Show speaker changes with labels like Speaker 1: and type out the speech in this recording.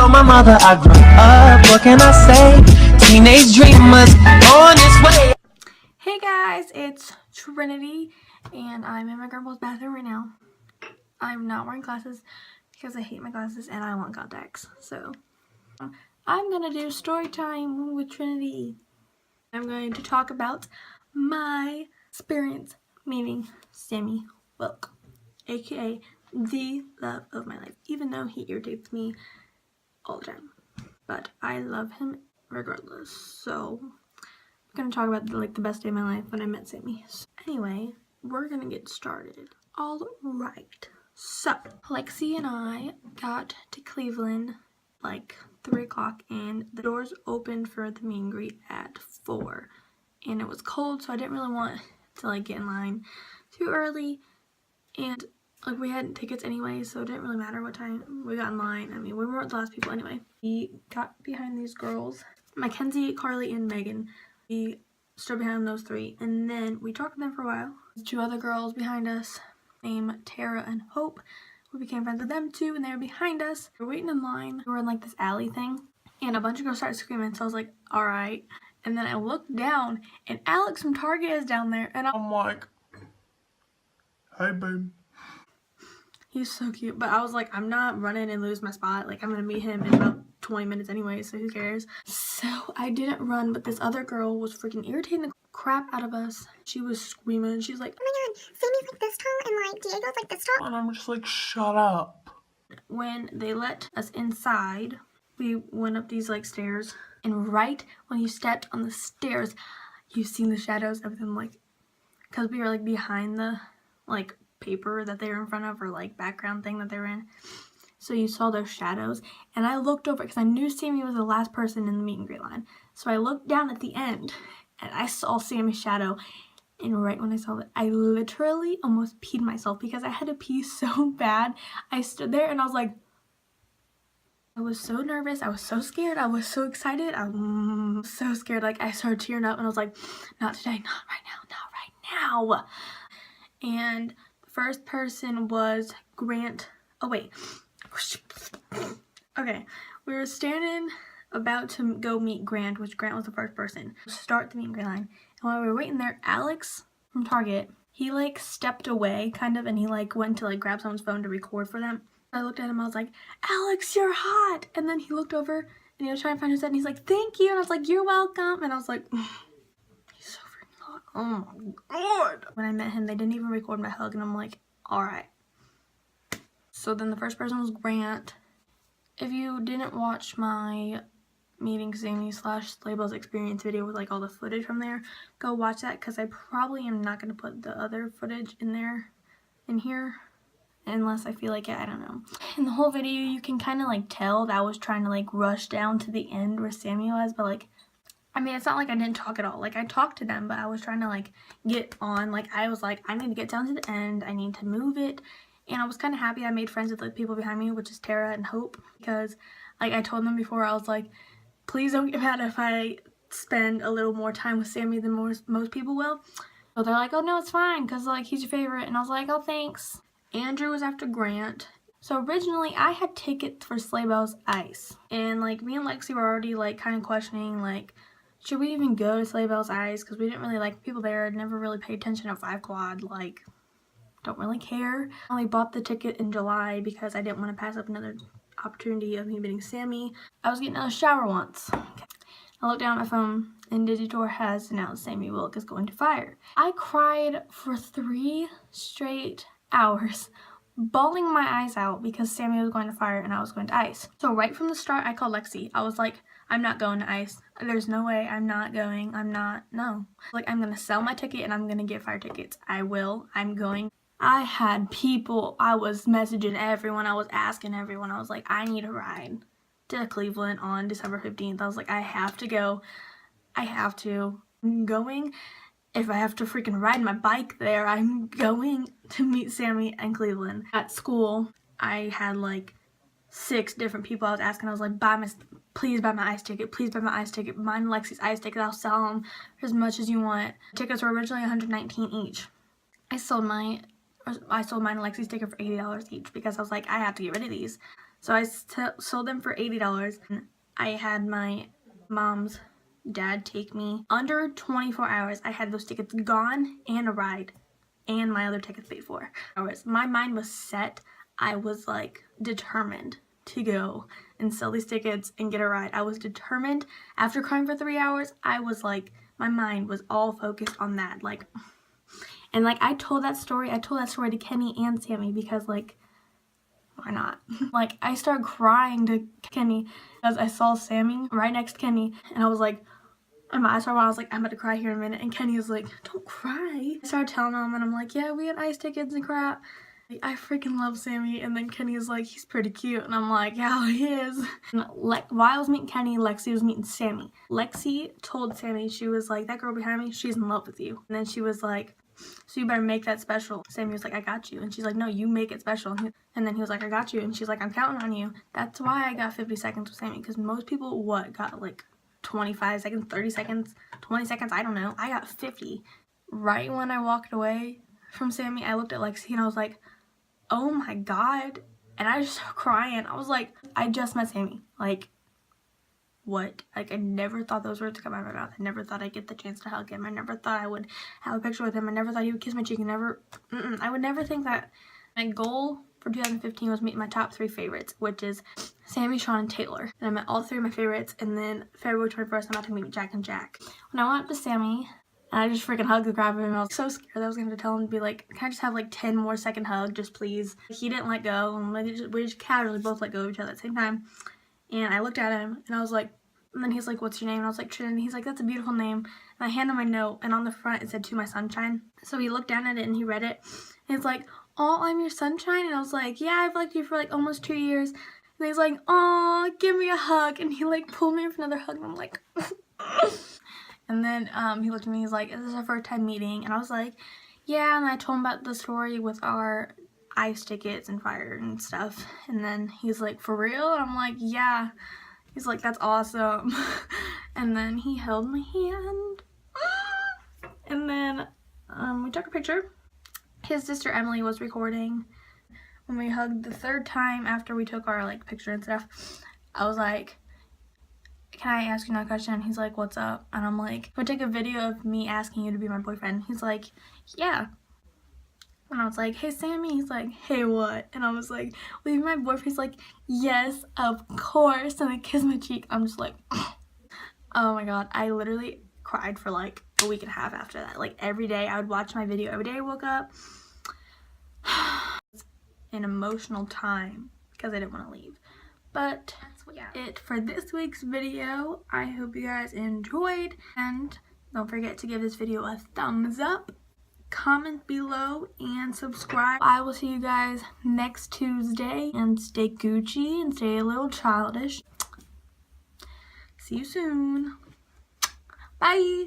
Speaker 1: told my mother I grew up, what can I say? Teenage dreamers on its way.
Speaker 2: Hey guys, it's Trinity, and I'm in my grandma's bathroom right now. I'm not wearing glasses because I hate my glasses and I want contacts. So, I'm gonna do story time with Trinity. I'm going to talk about my experience meeting Sammy Wilk, aka the love of my life, even though he irritates me all the time. But I love him regardless. So, I'm gonna talk about the best day of my life when I met Sammy. So, anyway, we're gonna get started. All right. So, Lexi and I got to Cleveland like 3 o'clock, and the doors opened for the meet and greet at 4. And it was cold, so I didn't really want to get in line too early. And we had tickets anyway, so it didn't really matter what time we got in line. I mean, we weren't the last people anyway. We got behind these girls, Mackenzie, Carly, and Megan. We stood behind those 3, and then we talked to them for a while. 2 other girls behind us named Tara and Hope. We became friends with them too, and they were behind us. We were waiting in line. We were in this alley thing, and a bunch of girls started screaming, so I was like, alright. And then I looked down, and Alex from Target is down there, and I'm like, hey babe. He's so cute, but I was like, I'm not running and lose my spot. I'm gonna meet him in about 20 minutes anyway, so who cares? So I didn't run, but this other girl was freaking irritating the crap out of us. She was screaming. She's like, oh my god, Sammy's this tall and Diego's this tall. And I'm just like, shut up. When they let us inside, we went up these stairs, and right when you stepped on the stairs, you seen the shadows of them, because we were behind the paper that they were in front of, or background thing that they were in. So you saw those shadows, and I looked over because I knew Sammy was the last person in the meet and greet line. So I looked down at the end, and I saw Sammy's shadow. And right when I saw it, I literally almost peed myself because I had to pee so bad. I stood there and I was like, I was so nervous, I was so scared, I was so excited, I was so scared. I started tearing up, and I was like, not today, not right now, not right now. And the first person was Grant. Oh wait. Okay, we were standing about to go meet Grant, which Grant was the first person to start the meet and greet line. And while we were waiting there, Alex from Target, he stepped away kind of, and he went to grab someone's phone to record for them. I looked at him, I was like, Alex, you're hot. And then he looked over and he was trying to find his head, and he's like, thank you. And I was like, you're welcome. And I was like, he's so freaking hot. Oh my god. When I met him, they didn't even record my hug, and I'm like, alright. So then the first person was Grant. If you didn't watch my meeting Sammy / Slaybells Experience video with all the footage from there, go watch that, because I probably am not going to put the other footage in here, unless I feel like it, I don't know. In the whole video, you can kind of tell that I was trying to rush down to the end where Sammy was, but I mean, it's not I didn't talk at all. I talked to them, but I was trying to get on. I was like, I need to get down to the end, I need to move it. And I was kind of happy I made friends with the people behind me, which is Tara and Hope, because I told them before, I was like, please don't get mad if I spend a little more time with Sammy than most people will. So they're like, oh no, it's fine, because he's your favorite. And I was like, oh thanks. Andrew was after Grant. So originally I had tickets for Slaybells Ice, and me and Lexi were already kind of questioning should we even go to Slaybells Ice, because we didn't really like people there. I'd never really paid attention to 5 Quad, don't really care. I only bought the ticket in July because I didn't want to pass up another opportunity of me meeting Sammy. I was getting out of the shower once. Okay. I looked down at my phone, and Digitor has announced Sammy Wilk is going to fire. I cried for 3 straight hours, bawling my eyes out because Sammy was going to fire and I was going to ice. So right from the start, I called Lexi. I was like, I'm not going to ice. There's no way. I'm not going. No. I'm going to sell my ticket and I'm going to get fire tickets. I will. I'm going. I had people, I was messaging everyone, I was asking everyone, I was like, I need a ride to Cleveland on December 15th. I was like, I have to go. I have to. I'm going. If I have to freaking ride my bike there, I'm going to meet Sammy in Cleveland. At school, I had 6 different people I was asking. I was like, please buy my ice ticket. Please buy my ice ticket. Mine Lexi's ice ticket. I'll sell them for as much as you want. Tickets were originally $119 each. I sold mine and Lexi's ticket for $80 each because I was like, I have to get rid of these. So I sold them for $80. I had my mom's dad take me. Under 24 hours, I had those tickets gone and a ride and my other tickets paid for. My mind was set. I was like determined to go and sell these tickets and get a ride. I was determined. After crying for 3 hours, I was like, my mind was all focused on that. Like, and like I told that story to Kenny and Sammy because like, why not? Like I started crying to Kenny because I saw Sammy right next to Kenny and I was like, and my eyes started, I was like, I'm about to cry here in a minute. And Kenny was like, don't cry. I started telling him and I'm like, yeah, we had ice tickets and crap. Like, I freaking love Sammy. And then Kenny was like, he's pretty cute. And I'm like, yeah, he is. And while I was meeting Kenny, Lexi was meeting Sammy. Lexi told Sammy, she was like, that girl behind me, she's in love with you. And then she was like, so you better make that special. Sammy was like, I got you. And she's like, no, you make it special. And then he was like, I got you. And she's like, I'm counting on you. That's why I got 50 seconds with Sammy. Because most people, got like 25 seconds, 30 seconds, 20 seconds, I don't know. I got 50. Right when I walked away from Sammy, I looked at Lexi and I was like, oh my god. And I just started crying. I was like, I just met Sammy. Like, what? Like, I never thought those words would come out of my mouth. I never thought I'd get the chance to hug him. I never thought I would have a picture with him. I never thought he would kiss my cheek. I would never think that. My goal for 2015 was meeting my top 3 favorites, which is Sammy, Sean, and Taylor. And I met all 3 of my favorites, and then February 21st, I'm about to meet Jack and Jack. When I went up to Sammy, and I just freaking hugged the crap out of him, I was so scared that I was going to tell him to be like, can I just have like 10 more second hug, just please? He didn't let go, and we just casually both let go of each other at the same time. And I looked at him, and I was like, and then he's like, what's your name? And I was like, Trinity. He's like, that's a beautiful name. And I handed him my note, and on the front it said, to my sunshine. So he looked down at it, and he read it, and it's like, oh, I'm your sunshine? And I was like, yeah, I've liked you for like almost 2 years. And he's like, oh, give me a hug. And he like pulled me in for another hug, and I'm like, and then he looked at me, he's like, is this our first time meeting? And I was like, yeah. And I told him about the story with our ice tickets and fire and stuff. And then he's like, for real? And I'm like, yeah. He's like, that's awesome. And then he held my hand. And then we took a picture. His sister Emily was recording. When we hugged the 3rd time after we took our like picture and stuff, I was like, can I ask you another question? And he's like, what's up? And I'm like, if I take a video of me asking you to be my boyfriend. He's like, yeah. And I was like, hey Sammy. He's like, hey what? And I was like, will you be my boyfriend? He's like, yes, of course. And I kissed my cheek. I'm just like, oh my god. I literally cried for like a week and a half after that. Like every day I would watch my video. Every day I woke up. An emotional time because I didn't want to leave. But that's it for this week's video. I hope you guys enjoyed. And don't forget to give this video a thumbs up. Comment below and subscribe. I will see you guys next Tuesday. And stay Gucci and stay a little childish. See you soon. Bye.